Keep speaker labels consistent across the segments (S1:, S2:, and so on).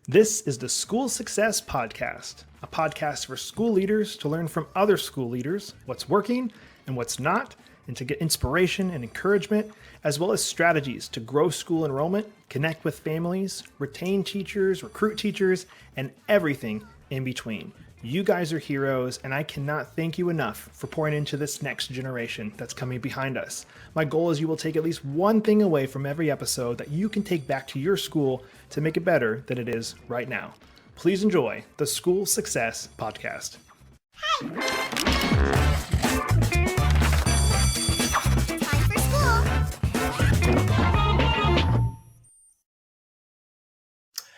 S1: This is the School Success Podcast, a podcast for school leaders to learn from other school leaders what's working and what's not, and to get inspiration and encouragement, as well as strategies to grow school enrollment, connect with families, retain teachers, recruit teachers, and everything in between. You guys are heroes, and I cannot thank you enough for pouring into this next generation that's coming behind us. My goal is you will take at least one thing away from every episode that you can take back to your school to make it better than it is right now. Please enjoy the School Success Podcast.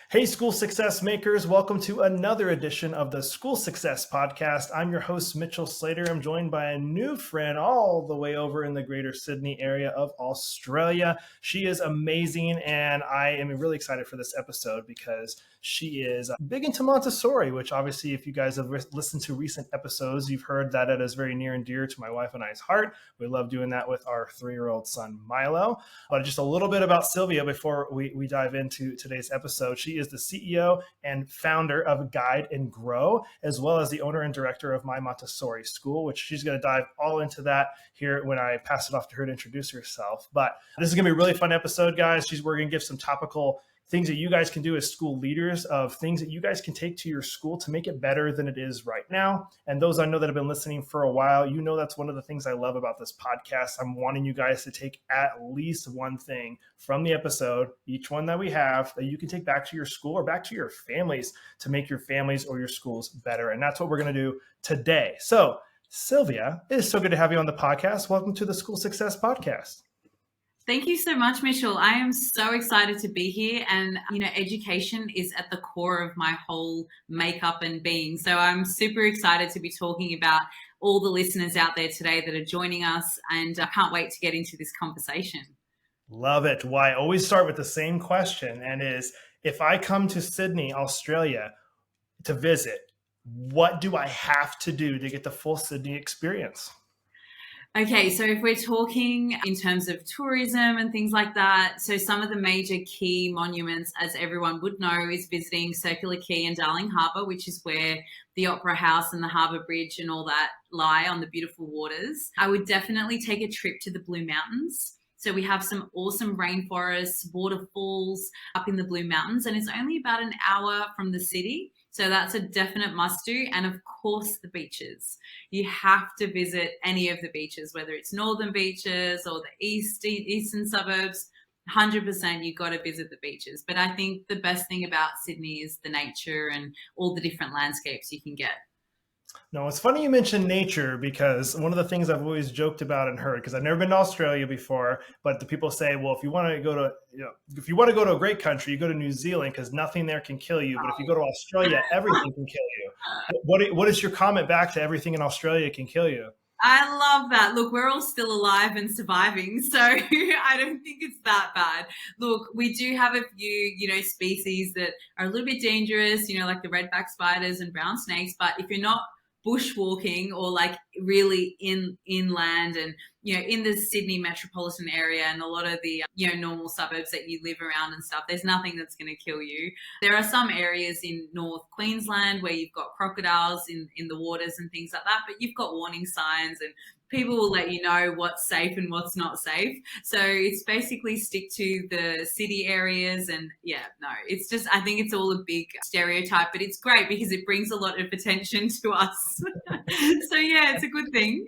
S1: Hey, School Success Makers. Welcome to another edition of the School Success Podcast. I'm your host, Mitchell Slater. I'm joined by a new friend all the way over in the greater Sydney area of Australia. She is amazing, and I am really excited for this episode because she is big into Montessori, which obviously, if you guys have listened to recent episodes, you've heard that it is very near and dear to my wife and I's heart. We love doing that with our 3-year-old son, Milo. But just a little bit about Sylvia before we dive into today's episode. She is the CEO and founder of Guide and Grow, as well as the owner and director of My Montessori School, which she's going to dive all into that here when I pass it off to her to introduce herself. But this is going to be a really fun episode, guys. We're going to give some topical things that you guys can do as school leaders, of things that you guys can take to your school to make it better than it is right now. And those I know that have been listening for a while, you know that's one of the things I love about this podcast. I'm wanting you guys to take at least one thing from the episode, each one that we have, that you can take back to your school or back to your families to make your families or your schools better. And that's what we're going to do today. So, Sylvia, it is so good to have you on the podcast. Welcome to the School Success Podcast.
S2: Thank you so much, Mitchell. I am so excited to be here. And, education is at the core of my whole makeup and being. So I'm super excited to be talking about all the listeners out there today that are joining us. And I can't wait to get into this conversation.
S1: Love it. Well, I always start with the same question, and is, if I come to Sydney, Australia to visit, what do I have to do to get the full Sydney experience?
S2: Okay, so if we're talking in terms of tourism and things like that, so some of the major key monuments, as everyone would know, is visiting Circular Quay and Darling Harbour, which is where the Opera House and the Harbour Bridge and all that lie on the beautiful waters. I would definitely take a trip to the Blue Mountains. So we have some awesome rainforests, waterfalls up in the Blue Mountains, and it's only about an hour from the city. So that's a definite must do. And of course, the beaches. You have to visit any of the beaches, whether it's northern beaches or the eastern suburbs. 100% you've got to visit the beaches. But I think the best thing about Sydney is the nature and all the different landscapes you can get.
S1: No, it's funny you mentioned nature, because one of the things I've always joked about and heard, because I've never been to Australia before, but the people say, well, if you want to go to a great country, you go to New Zealand because nothing there can kill you. But if you go to Australia, everything can kill you. What is your comment back to everything in Australia can kill you?
S2: I love that. Look, we're all still alive and surviving, so I don't think it's that bad. Look, we do have a few, species that are a little bit dangerous, like the redback spiders and brown snakes. But if you're not bushwalking or like really inland and in the Sydney metropolitan area and a lot of the normal suburbs that you live around and stuff, there's nothing that's going to kill you. There are some areas in North Queensland where you've got crocodiles in the waters and things like that, but you've got warning signs and people will let you know what's safe and what's not safe. So it's basically stick to the city areas. And it's just, I think it's all a big stereotype, but it's great because it brings a lot of attention to us. So it's a good thing.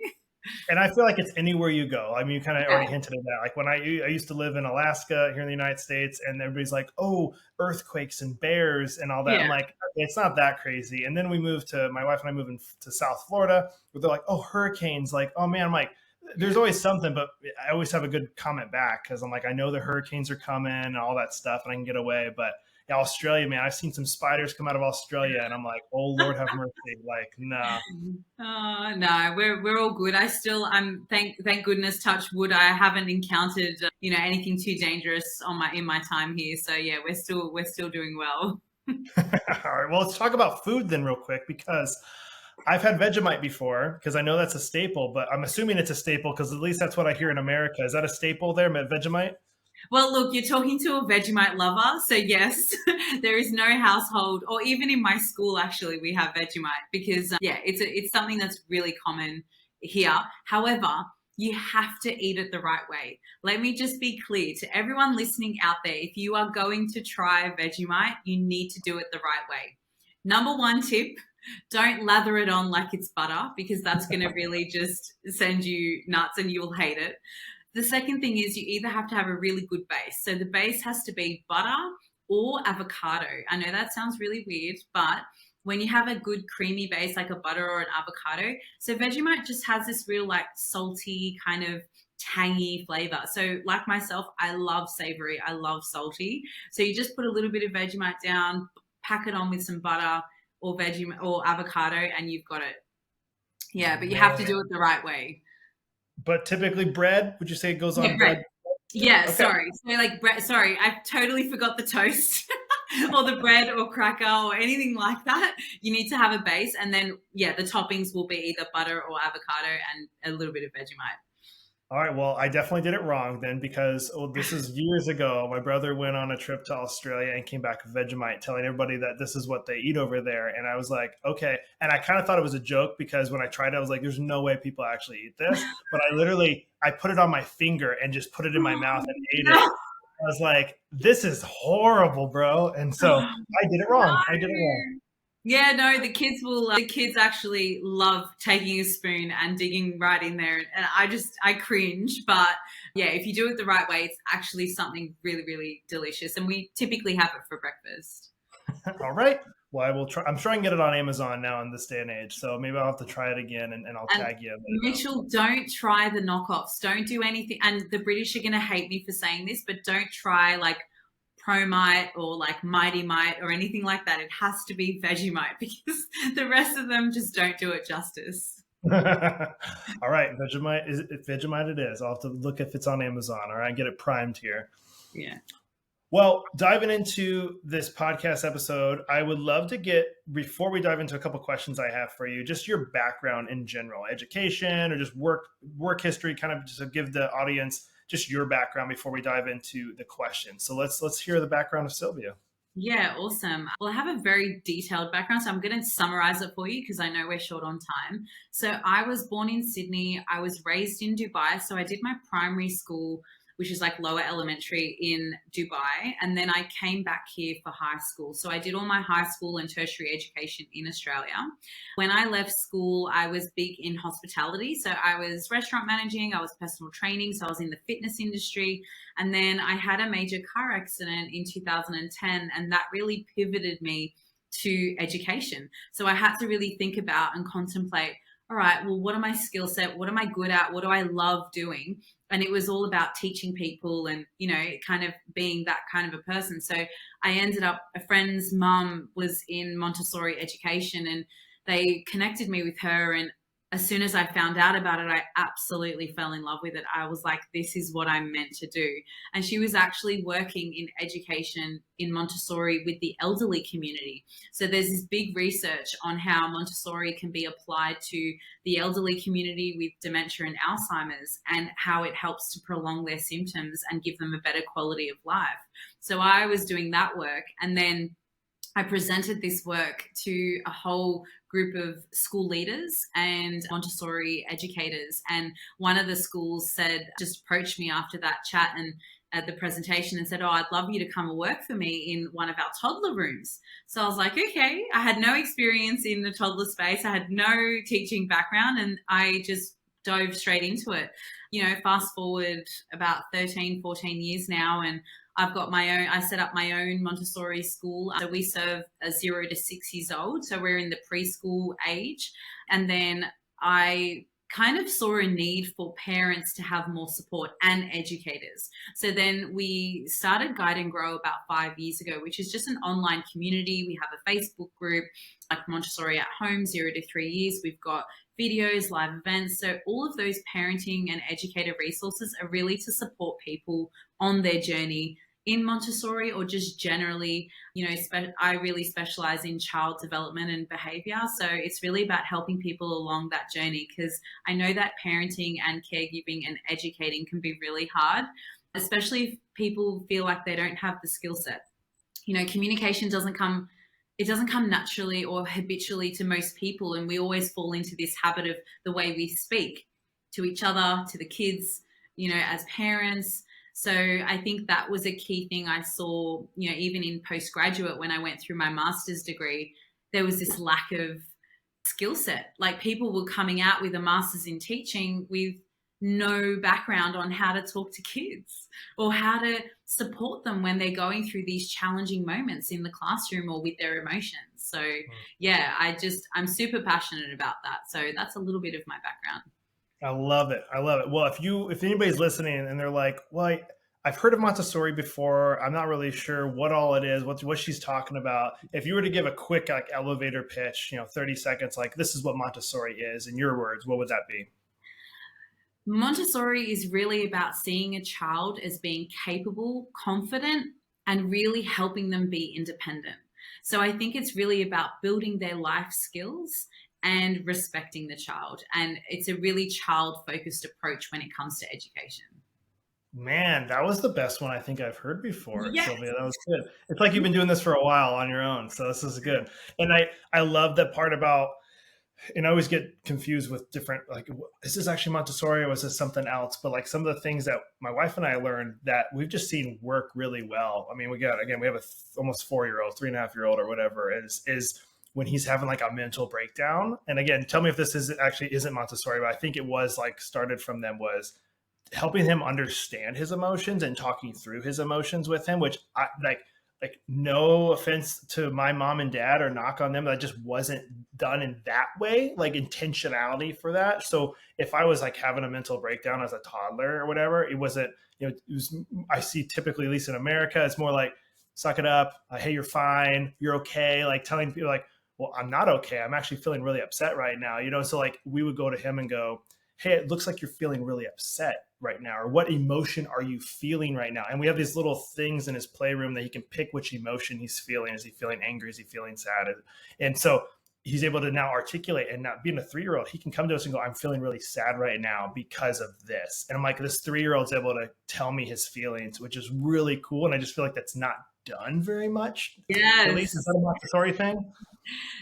S1: And I feel like it's anywhere you go. I mean, you kind of already hinted at that. Like when I used to live in Alaska here in the United States, and everybody's like, oh, earthquakes and bears and all that. Yeah. I'm like, okay, it's not that crazy. And then my wife and I moved to South Florida, where they're like, oh, hurricanes. Like, oh man, I'm like, there's always something, but I always have a good comment back because I'm like, I know the hurricanes are coming and all that stuff and I can get away. But Australia, man, I've seen some spiders come out of Australia and I'm like, oh Lord have mercy. Like, no.
S2: No, we're all good. Thank goodness, touch wood, I haven't encountered anything too dangerous in my time here. So we're still doing well.
S1: All right, well, let's talk about food then real quick, because I've had Vegemite before, because I know that's a staple, but I'm assuming it's a staple because at least that's what I hear in America. Is that a staple there, Vegemite?
S2: Well, look, you're talking to a Vegemite lover. So yes, there is no household, or even in my school, actually, we have Vegemite because it's something that's really common here. However, you have to eat it the right way. Let me just be clear to everyone listening out there. If you are going to try Vegemite, you need to do it the right way. Number one tip, don't lather it on like it's butter, because that's going to really just send you nuts and you'll hate it. The second thing is you either have to have a really good base. So the base has to be butter or avocado. I know that sounds really weird, but when you have a good creamy base like a butter or an avocado, so Vegemite just has this real like salty kind of tangy flavor. So like myself, I love savory, I love salty. So you just put a little bit of Vegemite down, pack it on with some butter or Vegemite or avocado, and you've got it. Yeah, but you have to do it the right way.
S1: But typically bread, would you say it goes on bread?
S2: Yeah,
S1: Okay.
S2: sorry. So like bread, sorry, I totally forgot the toast or the bread or cracker or anything like that. You need to have a base, and then the toppings will be either butter or avocado and a little bit of Vegemite.
S1: All right. Well, I definitely did it wrong then, because this is years ago. My brother went on a trip to Australia and came back with Vegemite, telling everybody that this is what they eat over there. And I was like, okay. And I kind of thought it was a joke, because when I tried it, I was like, there's no way people actually eat this. But I put it on my finger and just put it in my mouth and ate it. I was like, this is horrible, bro. And so I did it wrong. I did it wrong.
S2: Yeah, no, the kids actually love taking a spoon and digging right in there. And I cringe. But yeah, if you do it the right way, it's actually something really, really delicious. And we typically have it for breakfast.
S1: All right. Well, I will try. I'm sure I can get it on Amazon now in this day and age. So maybe I'll have to try it again, and I'll tag you.
S2: Mitchell, don't try the knockoffs. Don't do anything. And the British are going to hate me for saying this, but don't try like Promite or like Mighty Mite or anything like that. It has to be Vegemite, because the rest of them just don't do it justice.
S1: All right. Vegemite it is. I'll have to look if it's on Amazon. All right. Get it primed here.
S2: Yeah.
S1: Well, diving into this podcast episode, I would love to get, before we dive into a couple questions I have for you, just your background in general, education or just work history, kind of just to give the audience just your background before we dive into the questions. So let's hear the background of Sylvia.
S2: Yeah, awesome. Well, I have a very detailed background, so I'm going to summarize it for you because I know we're short on time. So I was born in Sydney. I was raised in Dubai. So I did my primary school, which is like lower elementary, in Dubai. And then I came back here for high school. So I did all my high school and tertiary education in Australia. When I left school, I was big in hospitality. So I was restaurant managing, I was personal training, so I was in the fitness industry. And then I had a major car accident in 2010, and that really pivoted me to education. So I had to really think about and contemplate, all right, well, what are my skill set? What am I good at? What do I love doing? And it was all about teaching people and, kind of being that kind of a person. So I ended up, a friend's mum was in Montessori education, and they connected me with her. And as soon as I found out about it, I absolutely fell in love with it. I was like, this is what I'm meant to do. And she was actually working in education in Montessori with the elderly community. So there's this big research on how Montessori can be applied to the elderly community with dementia and Alzheimer's, and how it helps to prolong their symptoms and give them a better quality of life. So I was doing that work, and then I presented this work to a whole group of school leaders and Montessori educators. And one of the schools just approached me after that chat and at the presentation and said, oh, I'd love you to come and work for me in one of our toddler rooms. So I was like, okay. I had no experience in the toddler space. I had no teaching background, and I just dove straight into it. Fast forward about 13, 14 years now, and I've got I set up my own Montessori school. So we serve 0 to 6 years old. So we're in the preschool age. And then I kind of saw a need for parents to have more support and educators. So then we started Guide and Grow about 5 years ago, which is just an online community. We have a Facebook group like Montessori at Home, 0 to 3 years. We've got videos, live events. So all of those parenting and educator resources are really to support people on their journey in Montessori, or just generally, I really specialize in child development and behavior. So it's really about helping people along that journey, because I know that parenting and caregiving and educating can be really hard. especially if people feel like they don't have the skill set. Communication doesn't come naturally or habitually to most people, and we always fall into this habit of the way we speak to each other, to the kids, as parents. So I think that was a key thing I saw, even in postgraduate when I went through my master's degree, there was this lack of skill set. Like, people were coming out with a master's in teaching with no background on how to talk to kids or how to support them when they're going through these challenging moments in the classroom or with their emotions. So yeah, I'm super passionate about that. So that's a little bit of my background.
S1: I love it. Well, if anybody's listening and they're like, well, I've heard of Montessori before, I'm not really sure what all it is, what she's talking about. If you were to give a quick elevator pitch, 30 seconds, like, this is what Montessori is in your words, what would that be?
S2: Montessori is really about seeing a child as being capable, confident, and really helping them be independent. So I think it's really about building their life skills and respecting the child. And it's a really child-focused approach when it comes to education.
S1: Man, that was the best one I think I've heard before,
S2: yes.
S1: Sylvia. That was good. It's like you've been doing this for a while on your own, so this is good. And I love that part about, and I always get confused with different, like, is this actually Montessori or was this something else? But like some of the things that my wife and I learned that we've just seen work really well. I mean, we have a almost 4-year-old, 3.5-year-old or whatever, is when he's having like a mental breakdown. And again, tell me if this isn't Montessori, but I think it was like started from them, was helping him understand his emotions and talking through his emotions with him, which I like no offense to my mom and dad or knock on them, that just wasn't done in that way, like intentionality for that. So if I was like having a mental breakdown as a toddler or whatever, it wasn't, I see typically, at least in America, it's more like, suck it up. Hey, you're fine. You're okay. Like telling people like, well, I'm not okay. I'm actually feeling really upset right now. So like we would go to him and go, hey, it looks like you're feeling really upset right now, or what emotion are you feeling right now? And we have these little things in his playroom that he can pick which emotion he's feeling. Is he feeling angry? Is he feeling sad? And so he's able to now articulate, and not being a 3-year-old, he can come to us and go, I'm feeling really sad right now because of this. And I'm like, this 3-year-old's able to tell me his feelings, which is really cool. And I just feel like that's not done very much.
S2: Yes.
S1: At least, is that a Montessori thing?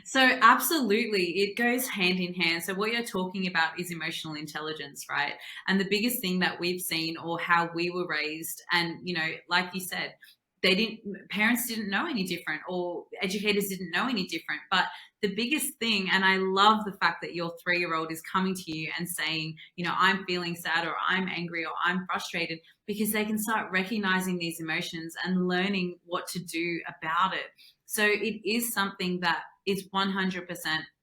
S2: So absolutely, it goes hand in hand. So what you're talking about is emotional intelligence, right? And the biggest thing that we've seen, or how we were raised, and like you said, parents didn't know any different, or educators didn't know any different. But the biggest thing, and I love the fact that your 3-year-old is coming to you and saying, I'm feeling sad, or I'm angry, or I'm frustrated, because they can start recognizing these emotions and learning what to do about it. So it is something that is 100%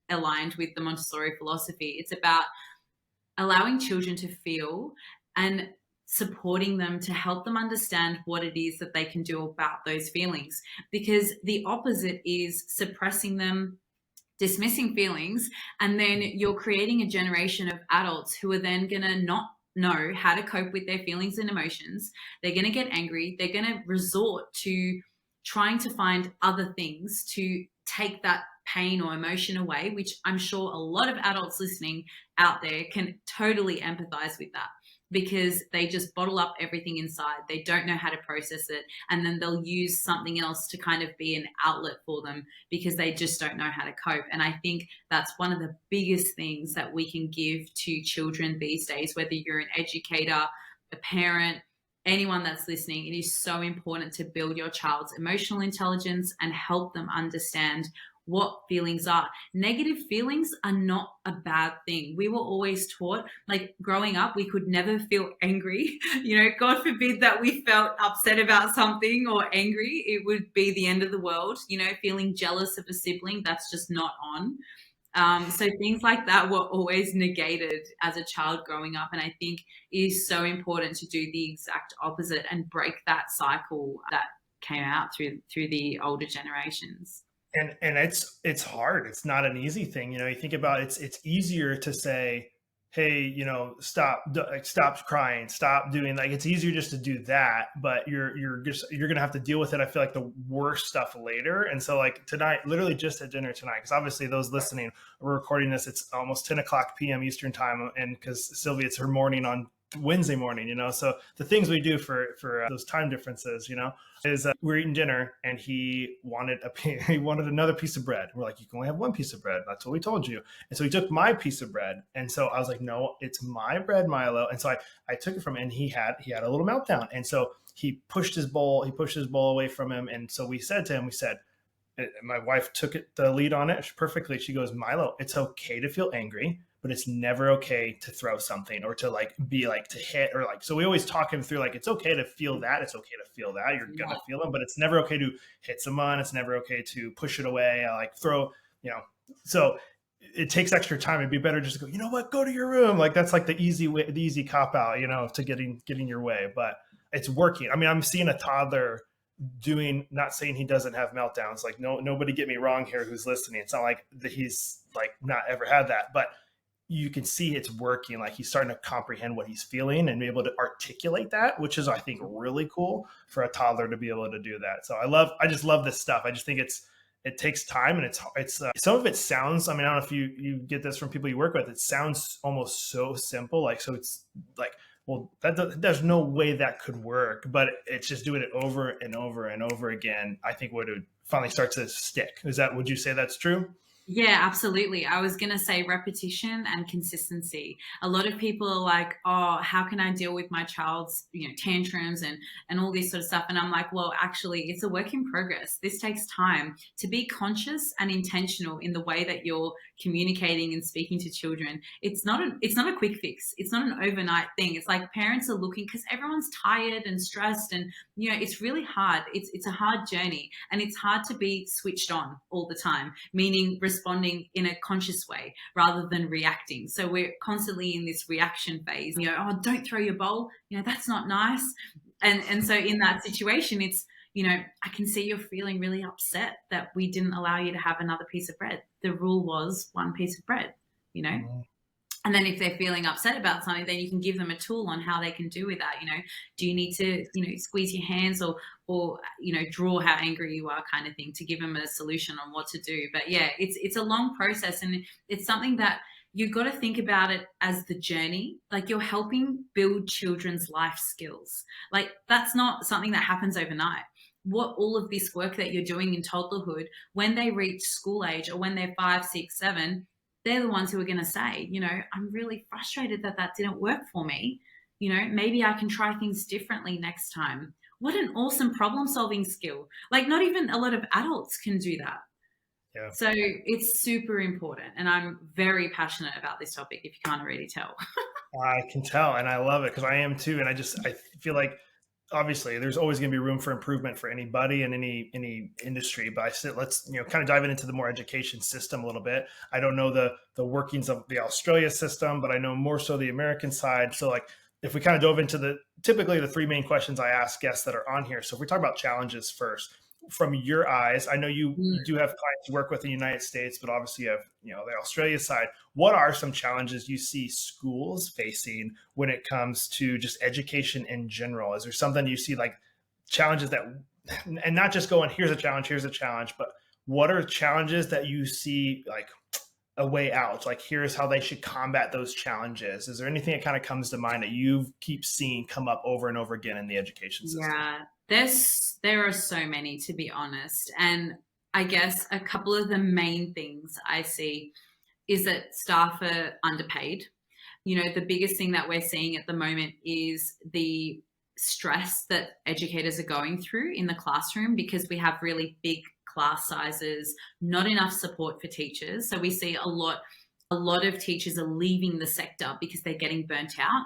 S2: aligned with the Montessori philosophy. It's about allowing children to feel and supporting them to help them understand what it is that they can do about those feelings. Because the opposite is suppressing them, dismissing feelings, and then you're creating a generation of adults who are then going to not know how to cope with their feelings and emotions. They're going to get angry. They're going to resort to trying to find other things to take that pain or emotion away, which I'm sure a lot of adults listening out there can totally empathize with that, because they just bottle up everything inside. They don't know how to process it. And then they'll use something else to kind of be an outlet for them, because they just don't know how to cope. And I think that's one of the biggest things that we can give to children these days, whether you're an educator, a parent, anyone that's listening. It is so important to build your child's emotional intelligence and help them understand what feelings are. Negative feelings are not a bad thing. We were always taught, like growing up, we could never feel angry. God forbid that we felt upset about something or angry. It would be the end of the world. Feeling jealous of a sibling, that's just not on. So things like that were always negated as a child growing up. And I think it is so important to do the exact opposite and break that cycle that came out through the older generations.
S1: And it's hard. It's not an easy thing. You think about it's easier to say, hey, stop crying, stop doing, like, it's easier just to do that, but you're going to have to deal with it. I feel like the worst stuff later. And so like tonight, literally just at dinner tonight, because obviously those listening, we're recording this, it's almost 10 o'clock PM Eastern time. And because Sylvia, it's her morning on Wednesday morning, so the things we do for those time differences, is we're eating dinner and he wanted another piece of bread. We're like, you can only have one piece of bread. That's what we told you. And so he took my piece of bread. And so I was like, no, it's my bread, Milo. And so I took it from him, and he had a little meltdown. And so he pushed his bowl away from him. And so we said to him, my wife took the lead on it perfectly. She goes, Milo, it's okay to feel angry, but it's never okay to throw something or to to hit or so we always talk him through, it's okay to feel that. It's okay to feel that. You're going to feel them, but it's never okay to hit someone. It's never okay to push it away, throw, so it takes extra time. It'd be better just to go, you know what, go to your room. That's the easy way, the easy cop out, to getting your way, but it's working. I mean, I'm seeing a toddler not saying he doesn't have meltdowns. Nobody get me wrong here who's listening. It's not like that he's not ever had that, but you can see it's working. He's starting to comprehend what he's feeling and be able to articulate that, which is, I think, really cool for a toddler to be able to do that. So I just love this stuff. I just think it takes time, and it's some of it sounds, I don't know if you get this from people you work with, it sounds almost so simple. So it's well, there's no way that could work, but it's just doing it over and over and over again. I think would finally start to stick. Would you say that's true?
S2: Yeah, absolutely. I was going to say repetition and consistency. A lot of people are like, oh, how can I deal with my child's, tantrums and all this sort of stuff? And I'm like, well, actually, it's a work in progress. This takes time to be conscious and intentional in the way that you're communicating and speaking to children. It's not a quick fix. It's not an overnight thing. It's like parents are looking, because everyone's tired and stressed, and it's really hard. It's a hard journey, and it's hard to be switched on all the time, meaning responding in a conscious way rather than reacting. So we're constantly in this reaction phase. Oh, don't throw your bowl. That's not nice. And so in that situation, it's, I can see you're feeling really upset that we didn't allow you to have another piece of bread. The rule was one piece of bread, Mm-hmm. And then if they're feeling upset about something, then you can give them a tool on how they can do with that. Do you need to, squeeze your hands or draw how angry you are, kind of thing, to give them a solution on what to do. But yeah, it's a long process, and it's something that you've got to think about it as the journey. You're helping build children's life skills. That's not something that happens overnight. What all of this work that you're doing in toddlerhood, when they reach school age or when they're 5, 6, 7, they're the ones who are going to say, I'm really frustrated that didn't work for me. Maybe I can try things differently next time. What an awesome problem solving skill. Not even a lot of adults can do that. Yeah. So it's super important. And I'm very passionate about this topic, if you can't already tell.
S1: I can tell. And I love it, because I am too. And I feel like, obviously, there's always going to be room for improvement for anybody in any industry. But let's kind of dive into the more education system a little bit. I don't know the workings of the Australia system, but I know more so the American side. So if we kind of dove into typically the three main questions I ask guests that are on here. So if we talk about challenges first, from your eyes, I know you do have clients you work with in the United States, but obviously you have, the Australia side. What are some challenges you see schools facing when it comes to just education in general? Is there something you see, challenges that, and not just going, here's a challenge, but what are challenges that you see, a way out? Here's how they should combat those challenges. Is there anything that kind of comes to mind that you keep seeing come up over and over again in the education system?
S2: Yeah, there are so many, to be honest. And I guess a couple of the main things I see is that staff are underpaid. The biggest thing that we're seeing at the moment is the stress that educators are going through in the classroom, because we have really big class sizes, not enough support for teachers. So we see a lot of teachers are leaving the sector because they're getting burnt out.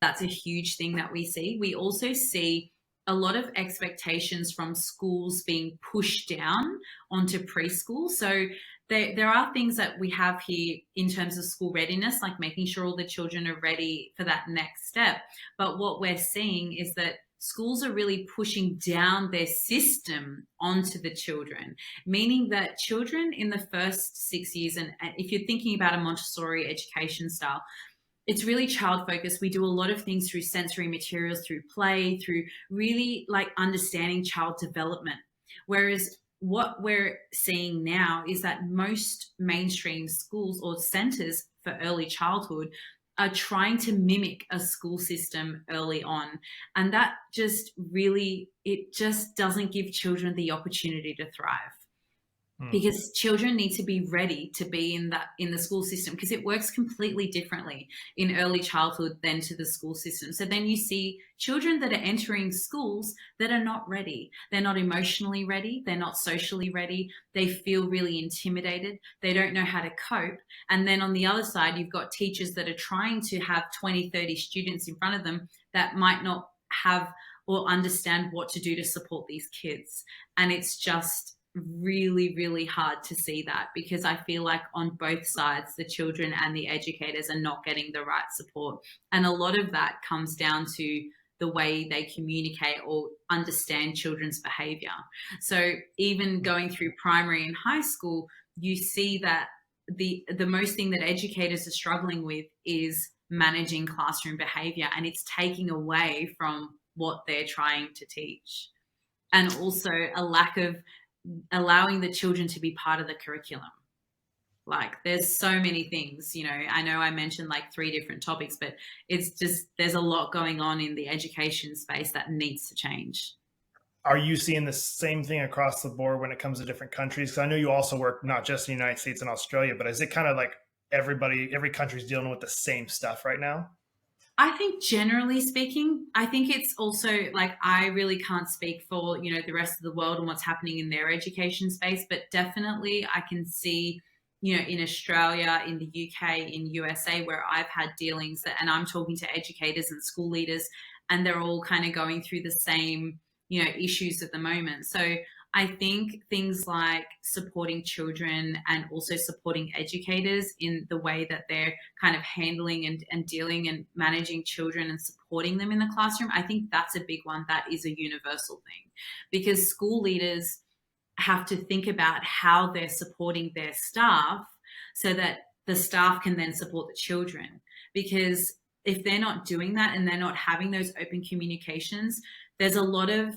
S2: That's a huge thing that we see. We also see a lot of expectations from schools being pushed down onto preschool. So there are things that we have here in terms of school readiness, like making sure all the children are ready for that next step. But what we're seeing is that schools are really pushing down their system onto the children, meaning that children in the first 6 years, and if you're thinking about a Montessori education style, it's really child focused. We do a lot of things through sensory materials, through play, through really understanding child development. Whereas what we're seeing now is that most mainstream schools or centers for early childhood are trying to mimic a school system early on. And that just really, it just doesn't give children the opportunity to thrive. Because children need to be ready to be in the school system, because it works completely differently in early childhood than to the school system. So then you see children that are entering schools that are not ready. They're not emotionally ready. They're not socially ready. They feel really intimidated. They don't know how to cope. And then on the other side, you've got teachers that are trying to have 20, 30 students in front of them that might not have or understand what to do to support these kids. And it's just really, really hard to see that, because I feel like on both sides, the children and the educators are not getting the right support. And a lot of that comes down to the way they communicate or understand children's behavior. So even going through primary and high school, you see that the most thing that educators are struggling with is managing classroom behavior, and it's taking away from what they're trying to teach. And also a lack of allowing the children to be part of the curriculum. Like, there's so many things, you know I mentioned like 3 different topics, but it's just, there's a lot going on in the education space that needs to change.
S1: Are you seeing the same thing across the board when it comes to different countries? Because I know you also work not just in the United States and Australia, but is it kind of like every country's dealing with the same stuff right now?
S2: I think generally speaking, I think it's also like, I really can't speak for, the rest of the world and what's happening in their education space, but definitely I can see, in Australia, in the UK, in USA, where I've had dealings and I'm talking to educators and school leaders, and they're all kind of going through the same, issues at the moment. So I think things like supporting children and also supporting educators in the way that they're kind of handling and dealing and managing children and supporting them in the classroom, I think that's a big one. That is a universal thing, because school leaders have to think about how they're supporting their staff so that the staff can then support the children. Because if they're not doing that and they're not having those open communications, there's a lot of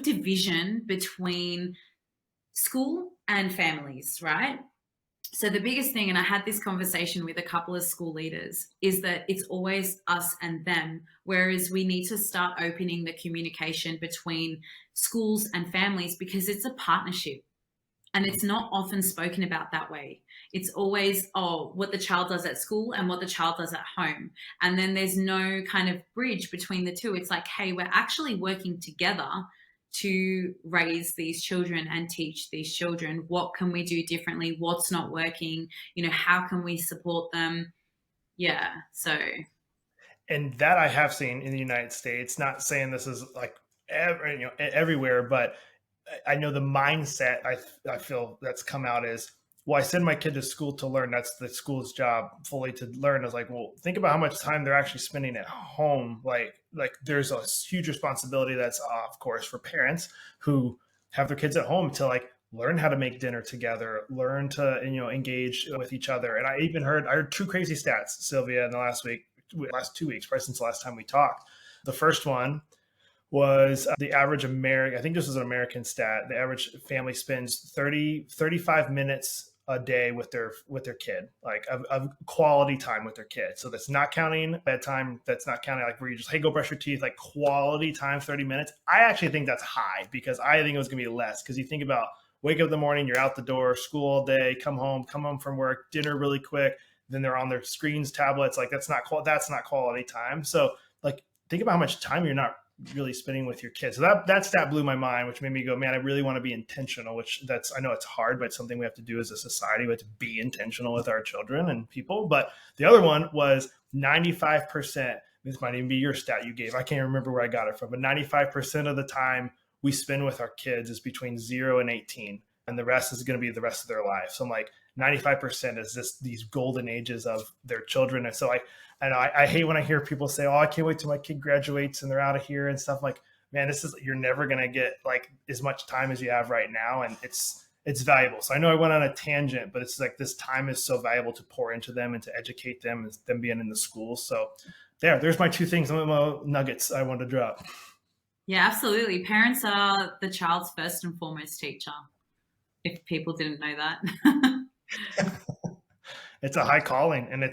S2: division between school and families, right? So the biggest thing, and I had this conversation with a couple of school leaders, is that it's always us and them, whereas we need to start opening the communication between schools and families, because it's a partnership. And it's not often spoken about that way. It's always, what the child does at school and what the child does at home. And then there's no kind of bridge between the two. It's like, hey, we're actually working together to raise these children and teach these children. What can we do differently? What's not working? How can we support them? Yeah. So.
S1: And that I have seen in the United States, not saying this is like everywhere, but I know the mindset I feel that's come out is, well, I send my kid to school to learn. That's the school's job fully to learn. I was like, well, think about how much time they're actually spending at home. Like there's a huge responsibility that's, of course, for parents who have their kids at home to like learn how to make dinner together, learn to, engage with each other. And I heard 2 crazy stats, Sylvia, in the last 2 weeks, probably since the last time we talked. The first one was the average American, I think this was an American stat, the average family spends 35 minutes a day with their kid, like of quality time with their kid. So that's not counting bedtime. That's not counting like where you just, hey, go brush your teeth, like quality time, 30 minutes. I actually think that's high, because I think it was going to be less. Because you think about wake up in the morning, you're out the door, school all day, come home from work, dinner really quick. Then they're on their screens, tablets. Like that's not quality time. So like, think about how much time you're not really spending with your kids. So that stat blew my mind, which made me go, man, I really want to be intentional, I know it's hard, but it's something we have to do as a society. We have to be intentional with our children and people. But the other one was 95%. This might even be your stat you gave. I can't remember where I got it from, but 95% of the time we spend with our kids is between 0 and 18. And the rest is going to be the rest of their life. So I'm like, 95% is just these golden ages of their children. And so I hate when I hear people say, I can't wait till my kid graduates and they're out of here and stuff. Like, man, you're never going to get like as much time as you have right now. And it's valuable. So I know I went on a tangent, but it's like this time is so valuable to pour into them and to educate them, and them being in the schools. So there's my 2 things, my nuggets I wanted to drop.
S2: Yeah, absolutely. Parents are the child's first and foremost teacher, if people didn't know that.
S1: it's a high calling, and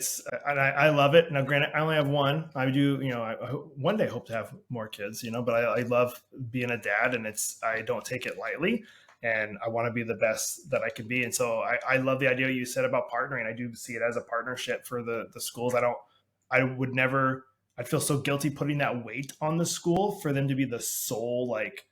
S1: I love it. Now, granted, I only have one. I do, I one day hope to have more kids, but I love being a dad, and I don't take it lightly, and I want to be the best that I can be. And so I love the idea you said about partnering. I do see it as a partnership for the schools. I'd feel so guilty putting that weight on the school for them to be the sole, like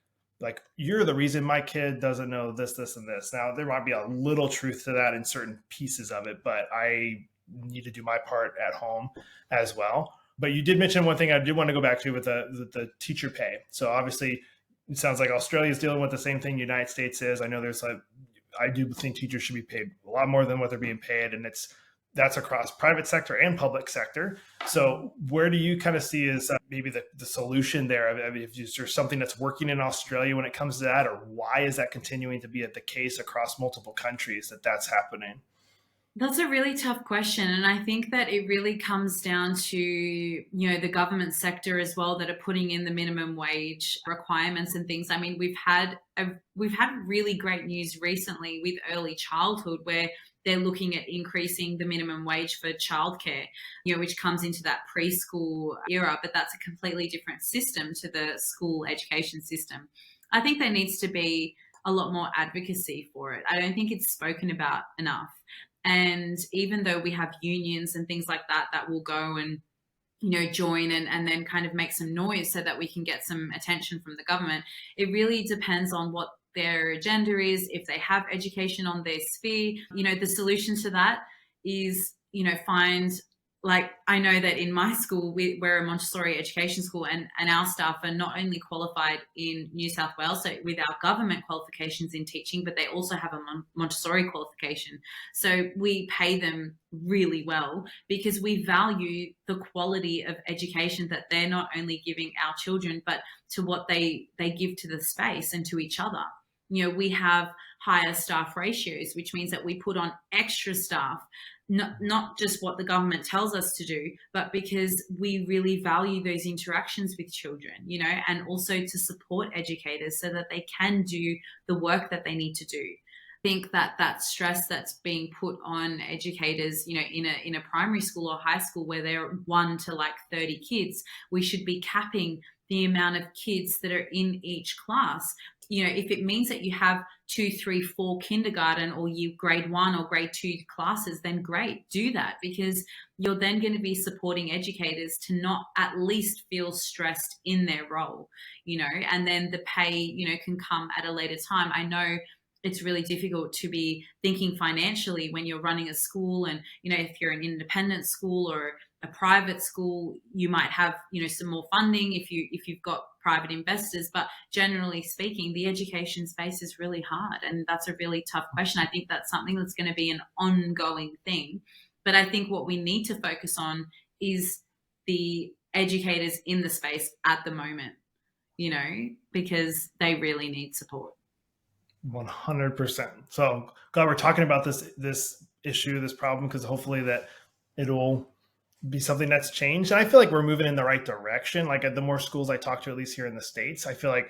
S1: you're the reason my kid doesn't know this, this, and this. Now, there might be a little truth to that in certain pieces of it, but I need to do my part at home as well. But you did mention one thing I did want to go back to with the teacher pay. So obviously, it sounds like Australia is dealing with the same thing United States is. I know I do think teachers should be paid a lot more than what they're being paid, and that's across private sector and public sector. So where do you kind of see is maybe the solution there? I mean, is there something that's working in Australia when it comes to that, or why is that continuing to be the case across multiple countries that's happening?
S2: That's a really tough question. And I think that it really comes down to, the government sector as well, that are putting in the minimum wage requirements and things. I mean, we've had really great news recently with early childhood, where they're looking at increasing the minimum wage for childcare, which comes into that preschool era, but that's a completely different system to the school education system. I think there needs to be a lot more advocacy for it. I don't think it's spoken about enough. And even though we have unions and things like that will go and, join and then kind of make some noise so that we can get some attention from the government, it really depends on what their agenda is. If they have education on their sphere, the solution to that is, find, like, I know that in my school, we're a Montessori education school, and our staff are not only qualified in New South Wales, so with our government qualifications in teaching, but they also have a Montessori qualification. So we pay them really well because we value the quality of education that they're not only giving our children, but to what they give to the space and to each other. We have higher staff ratios, which means that we put on extra staff, not just what the government tells us to do, but because we really value those interactions with children, and also to support educators so that they can do the work that they need to do. I think that stress that's being put on educators, in a primary school or high school where they're 1 to 30 kids, we should be capping the amount of kids that are in each class. If it means that you have 2, 3, 4 kindergarten or you grade 1 or grade 2 classes, then great, do that, because you're then going to be supporting educators to not at least feel stressed in their role, and then the pay, can come at a later time. I know it's really difficult to be thinking financially when you're running a school, and, if you're an independent school or a private school, you might have, some more funding if you've got private investors. But generally speaking, the education space is really hard, and that's a really tough question. I think that's something that's going to be an ongoing thing. But I think what we need to focus on is the educators in the space at the moment, because they really need support.
S1: 100%. So glad we're talking about this issue, this problem, because hopefully that it'll be something that's changed. And I feel like we're moving in the right direction. Like, the more schools I talk to, at least here in the States, I feel like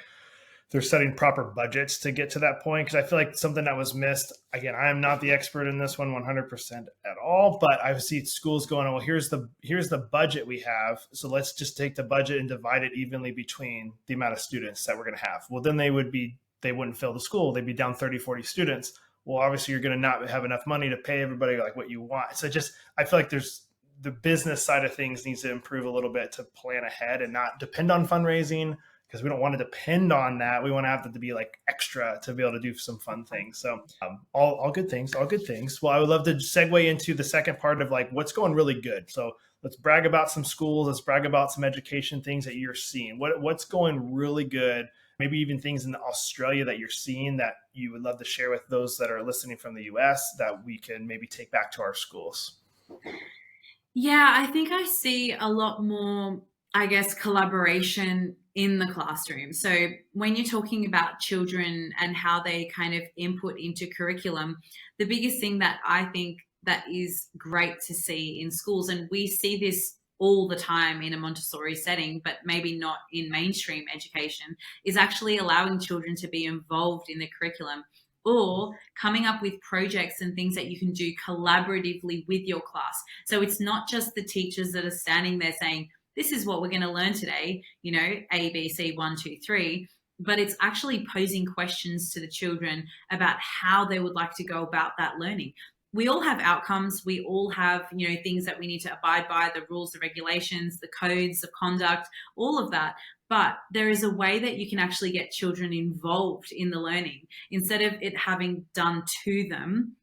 S1: they're setting proper budgets to get to that point. Because I feel like something that was missed, again, I am not the expert in this one 100% at all, but I see schools going, well, here's the budget we have, so let's just take the budget and divide it evenly between the amount of students that we're going to have. Well, then they wouldn't fill the school. They'd be down 30, 40 students. Well, obviously you're going to not have enough money to pay everybody like what you want. So I feel like the business side of things needs to improve a little bit to plan ahead and not depend on fundraising, because we don't want to depend on that. We want to have that to be extra to be able to do some fun things. So all good things. Well, I would love to segue into the second part of what's going really good. So let's brag about some schools. Let's brag about some education things that you're seeing. What's going really good? Maybe even things in Australia that you're seeing that you would love to share with those that are listening from the US that we can maybe take back to our schools.
S2: Yeah, I think I see a lot more, collaboration in the classroom. So when you're talking about children and how they kind of input into curriculum, the biggest thing that I think that is great to see in schools, and we see this all the time in a Montessori setting, but maybe not in mainstream education, is actually allowing children to be involved in the curriculum or coming up with projects and things that you can do collaboratively with your class. So it's not just the teachers that are standing there saying, this is what we're going to learn today, A, B, C, 1, 2, 3. But it's actually posing questions to the children about how they would like to go about that learning. We all have outcomes. We all have, things that we need to abide by, the rules, the regulations, the codes of conduct, all of that. But there is a way that you can actually get children involved in the learning instead of it having done to them,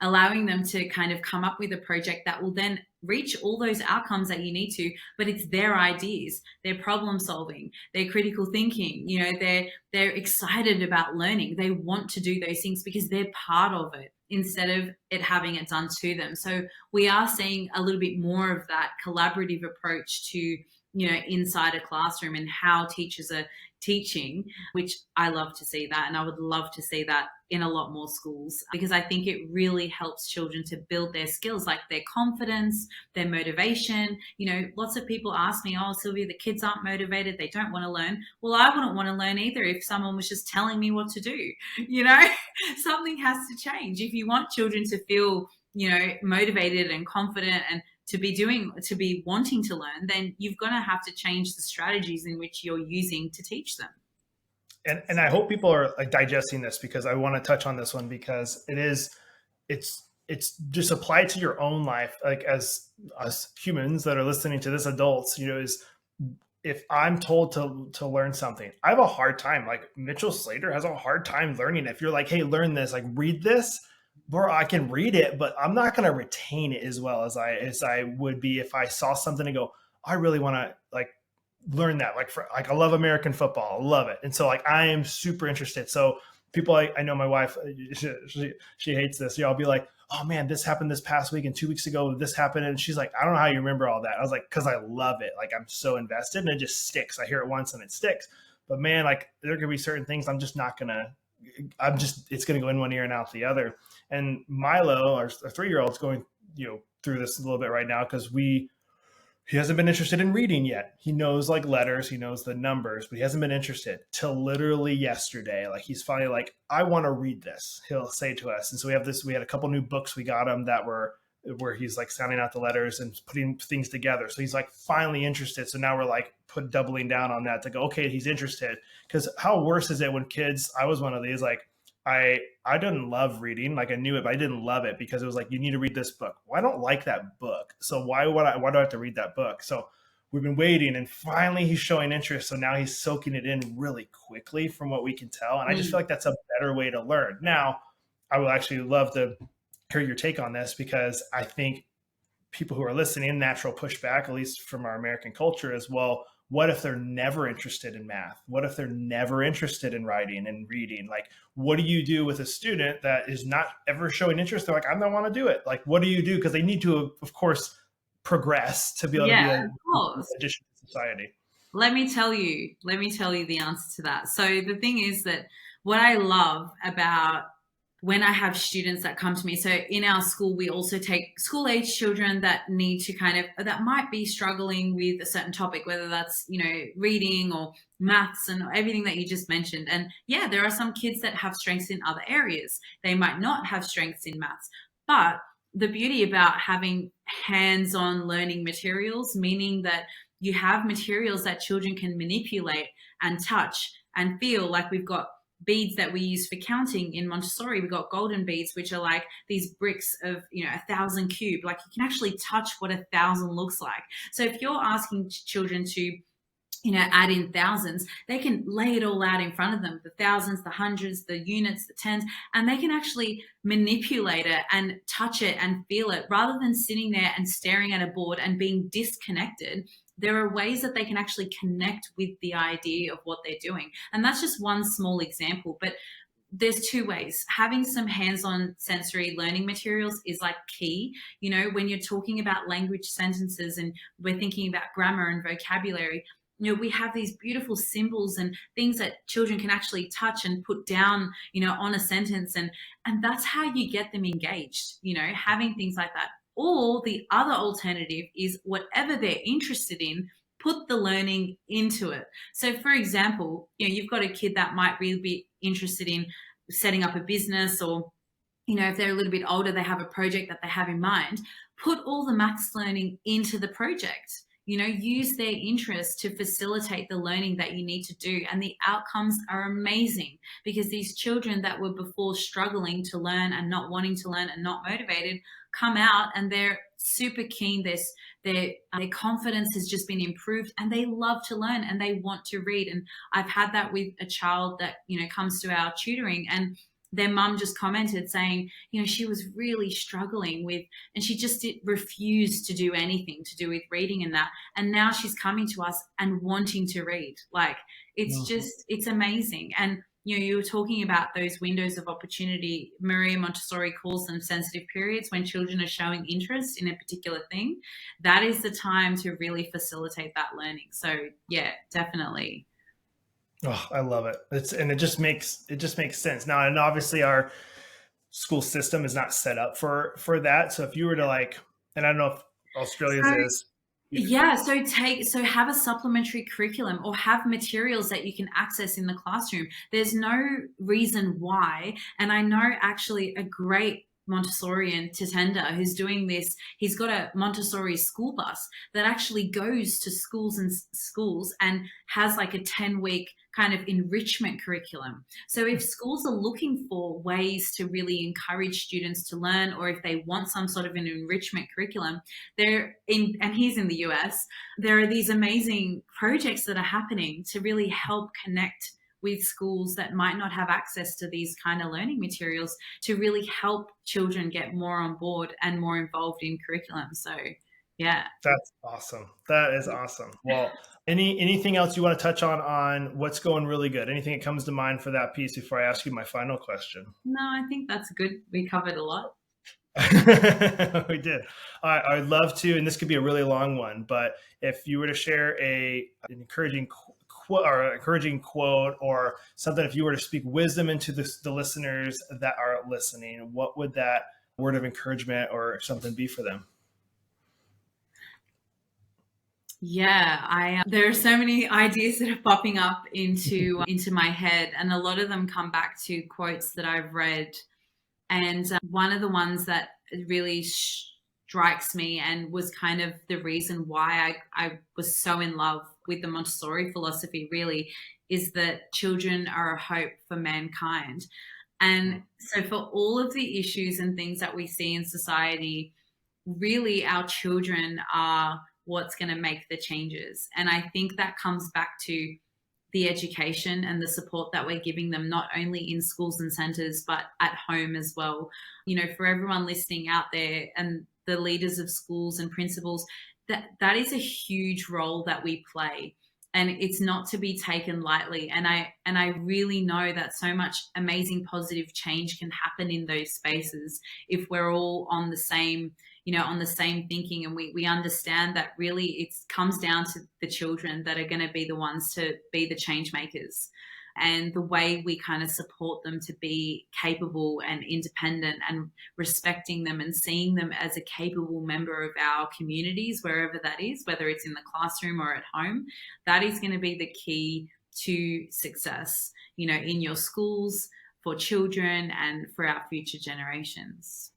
S2: allowing them to kind of come up with a project that will then reach all those outcomes that you need to, but it's their ideas, their problem solving, their critical thinking, they're excited about learning. They want to do those things because they're part of it instead of it having it done to them. So we are seeing a little bit more of that collaborative approach to, inside a classroom and how teachers are teaching, which I love to see that. And I would love to see that in a lot more schools, because I think it really helps children to build their skills, like their confidence, their motivation. Lots of people ask me, oh, Sylvia, the kids aren't motivated. They don't want to learn. Well, I wouldn't want to learn either if someone was just telling me what to do. Something has to change. If you want children to feel, motivated and confident and to be wanting to learn, then you've got to have to change the strategies in which you're using to teach them.
S1: And I hope people are like digesting this, because I want to touch on this one, because it's just applied to your own life. Like as us humans that are listening to this, adults, is if I'm told to learn something, I have a hard time. Like Mitchell Slater has a hard time learning. If you're like, hey, learn this, like read this, bro, I can read it, but I'm not going to retain it as well as I would be if I saw something and go, I really want to like learn that. Like I love American football. I love it. And so like, I am super interested. So people, I know my wife, she hates this. I'll be like, oh man, this happened this past week and 2 weeks ago, this happened. And she's like, I don't know how you remember all that. I was like, cause I love it. Like I'm so invested and it just sticks. I hear it once and it sticks. But man, like there could be certain things it's going to go in one ear and out the other. And Milo, our 3-year-old, is going, through this a little bit right now, because he hasn't been interested in reading yet. He knows like letters, he knows the numbers, but he hasn't been interested till literally yesterday. Like he's finally like, I want to read this, he'll say to us. And so we had a couple new books we got him that were where he's like sounding out the letters and putting things together. So he's like finally interested. So now we're like doubling down on that to go, okay, he's interested. Because how worse is it when kids, I was one of these, like I didn't love reading. Like I knew it, but I didn't love it because it was like, you need to read this book. Well, I don't like that book. So why do I have to read that book? So we've been waiting and finally he's showing interest. So now he's soaking it in really quickly from what we can tell. And I just feel like that's a better way to learn. Now, I would actually love to hear your take on this, because I think people who are listening, natural pushback, at least from our American culture as well. What if they're never interested in math? What if they're never interested in writing and reading? Like, what do you do with a student that is not ever showing interest? They're like, I don't want to do it. Like, what do you do? Because they need to, of course, progress to be able to be an addition to society.
S2: Let me tell you the answer to that. So the thing is that what I love about when I have students that come to me, so in our school, we also take school age children that need to that might be struggling with a certain topic, whether that's, reading or maths and everything that you just mentioned. And yeah, there are some kids that have strengths in other areas. They might not have strengths in maths, but the beauty about having hands-on learning materials, meaning that you have materials that children can manipulate and touch and feel. Like we've got beads that we use for counting in Montessori. We've got golden beads, which are like these bricks of, 1,000 cube. Like you can actually touch what 1,000 looks like. So if you're asking children to, add in thousands, they can lay it all out in front of them, the thousands, the hundreds, the units, the tens, and they can actually manipulate it and touch it and feel it rather than sitting there and staring at a board and being disconnected. There are ways that they can actually connect with the idea of what they're doing. And that's just one small example, but there's two ways. Having some hands-on sensory learning materials is like key. When you're talking about language sentences and we're thinking about grammar and vocabulary, we have these beautiful symbols and things that children can actually touch and put down, on a sentence. And that's how you get them engaged, having things like that. Or the other alternative is whatever they're interested in, put the learning into it. So for example, you've got a kid that might really be interested in setting up a business, or, if they're a little bit older, they have a project that they have in mind, put all the maths learning into the project. Use their interest to facilitate the learning that you need to do. And the outcomes are amazing, because these children that were before struggling to learn and not wanting to learn and not motivated come out and they're super keen. Their confidence has just been improved, and they love to learn and they want to read. And I've had that with a child that, comes to our tutoring, and their mum just commented saying, she was really struggling with, and she just refused to do anything to do with reading and that. And now she's coming to us and wanting to read. Like, it's amazing. And, you were talking about those windows of opportunity. Maria Montessori calls them sensitive periods, when children are showing interest in a particular thing. That is the time to really facilitate that learning. So yeah, definitely.
S1: Oh, I love it. It just makes sense now. And obviously our school system is not set up for that. So if you were to and I don't know if Australia's is.
S2: Yeah. So have a supplementary curriculum, or have materials that you can access in the classroom. There's no reason why. And I know actually a great Montessorian, Tatenda, who's doing this. He's got a Montessori school bus that actually goes to schools and has like a 10-week kind of enrichment curriculum. So if schools are looking for ways to really encourage students to learn, or if they want some sort of an enrichment curriculum, and he's in the US, there are these amazing projects that are happening to really help connect with schools that might not have access to these kind of learning materials, to really help children get more on board and more involved in curriculum. So yeah.
S1: That's awesome. That is awesome. Well, anything else you want to touch on what's going really good? Anything that comes to mind for that piece before I ask you my final question?
S2: No, I think that's good. We covered a lot.
S1: We did. I'd love to, and this could be a really long one, but if you were to share an encouraging quote or something, if you were to speak wisdom into the listeners that are listening, what would that word of encouragement or something be for them?
S2: Yeah, there are so many ideas that are popping up into my head, and a lot of them come back to quotes that I've read. And one of the ones that really strikes me, and was kind of the reason why I was so in love with the Montessori philosophy, really, is that children are a hope for mankind. And so for all of the issues and things that we see in society, really our children are what's going to make the changes. And I think that comes back to the education and the support that we're giving them, not only in schools and centres, but at home as well. For everyone listening out there, and the leaders of schools and principals, that is a huge role that we play. And it's not to be taken lightly. And I really know that so much amazing positive change can happen in those spaces if we're all on the same thinking, and we understand that really it comes down to the children that are going to be the ones to be the change makers. And the way we kind of support them to be capable and independent, and respecting them and seeing them as a capable member of our communities, wherever that is, whether it's in the classroom or at home, that is going to be the key to success, in your schools, for children, and for our future generations.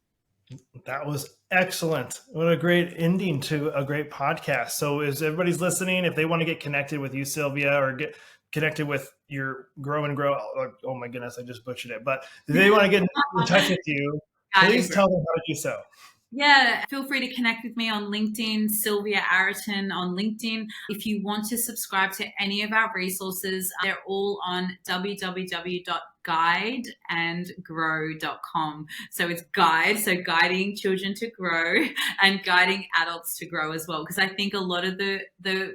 S1: That was excellent. What a great ending to a great podcast. So as everybody's listening, if they want to get connected with you, Sylvia, or get connected with your Grow and Grow, oh my goodness, I just butchered it. But if they want to get in touch with you, please tell them how to do so.
S2: Yeah, feel free to connect with me on LinkedIn, Sylvia Arotin on LinkedIn. If you want to subscribe to any of our resources, they're all on www.guideandgrow.com. So it's guide, so guiding children to grow, and guiding adults to grow as well. Because I think a lot of the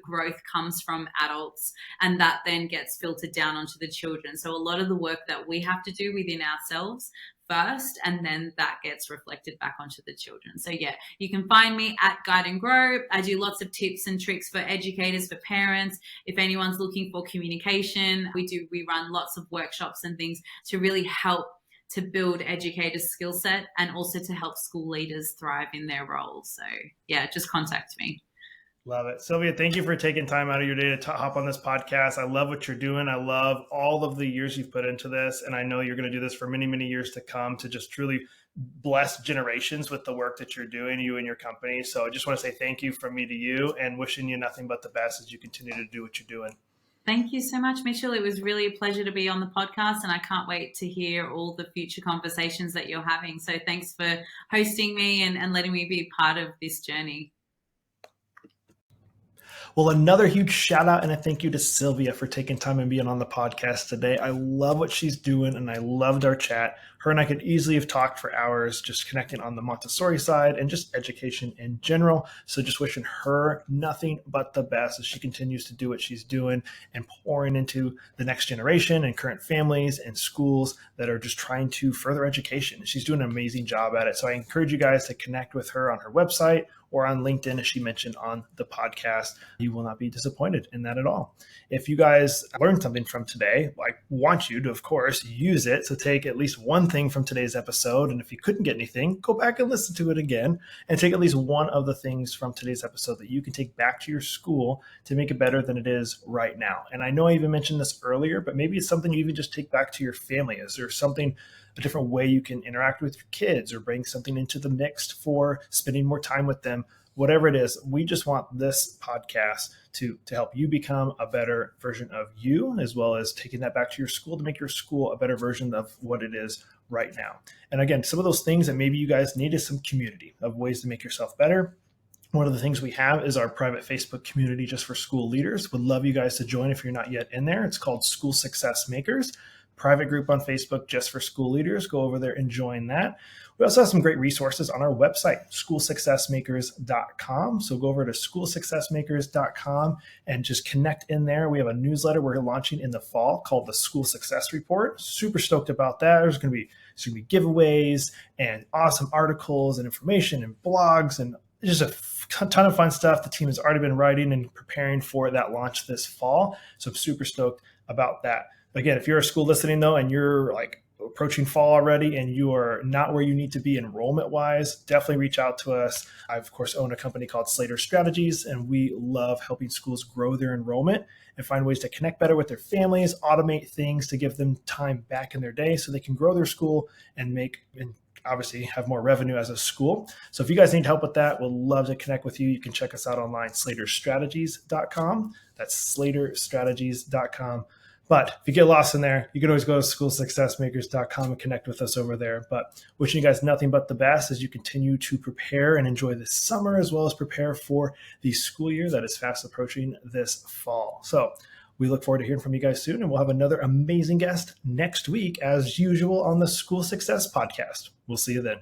S2: growth comes from adults, and that then gets filtered down onto the children. So a lot of the work that we have to do within ourselves first, and then that gets reflected back onto the children. So yeah, you can find me at Guide and Grow. I do lots of tips and tricks for educators, for parents. If anyone's looking for communication, we run lots of workshops and things to really help to build educators' skill set, and also to help school leaders thrive in their roles. So yeah, just contact me.
S1: Love it. Sylvia, thank you for taking time out of your day to hop on this podcast. I love what you're doing. I love all of the years you've put into this. And I know you're going to do this for many, many years to come to just truly bless generations with the work that you're doing, you and your company. So I just want to say thank you from me to you and wishing you nothing but the best as you continue to do what you're doing.
S2: Thank you so much, Mitchell. It was really a pleasure to be on the podcast, and I can't wait to hear all the future conversations that you're having. So thanks for hosting me and letting me be part of this journey.
S1: Well, another huge shout out and a thank you to Sylvia for taking time and being on the podcast today. I love what she's doing and I loved our chat. Her and I could easily have talked for hours just connecting on the Montessori side and just education in general. So just wishing her nothing but the best as she continues to do what she's doing and pouring into the next generation and current families and schools that are just trying to further education. She's doing an amazing job at it. So I encourage you guys to connect with her on her website or on LinkedIn, as she mentioned on the podcast. You will not be disappointed in that at all. If you guys learned something from today, I want you to, of course, use it. So take at least one thing from today's episode. And if you couldn't get anything, go back and listen to it again and take at least one of the things from today's episode that you can take back to your school to make it better than it is right now. And I know I even mentioned this earlier, but maybe it's something you even just take back to your family. Is there something, a different way you can interact with your kids or bring something into the mix for spending more time with them? Whatever it is, we just want this podcast to help you become a better version of you, as well as taking that back to your school to make your school a better version of what it is right now. And again, some of those things that maybe you guys need is some community of ways to make yourself better. One of the things we have is our private Facebook community just for school leaders. Would love you guys to join if you're not yet in there. It's called School Success Makers. Private group on Facebook just for school leaders. Go over there and join that. We also have some great resources on our website, schoolsuccessmakers.com. So go over to schoolsuccessmakers.com and just connect in there. We have a newsletter we're launching in the fall called the School Success Report. Super stoked about that. There's going to be giveaways and awesome articles and information and blogs and just a ton of fun stuff. The team has already been writing and preparing for that launch this fall. So I'm super stoked about that. Again, if you're a school listening though, and you're like approaching fall already and you are not where you need to be enrollment wise, definitely reach out to us. I, of course, own a company called Slater Strategies, and we love helping schools grow their enrollment and find ways to connect better with their families, automate things to give them time back in their day so they can grow their school and obviously have more revenue as a school. So if you guys need help with that, we'll love to connect with you. You can check us out online, slaterstrategies.com. That's slaterstrategies.com. But if you get lost in there, you can always go to schoolsuccessmakers.com and connect with us over there. But wishing you guys nothing but the best as you continue to prepare and enjoy this summer, as well as prepare for the school year that is fast approaching this fall. So we look forward to hearing from you guys soon, and we'll have another amazing guest next week, as usual, on the School Success Podcast. We'll see you then.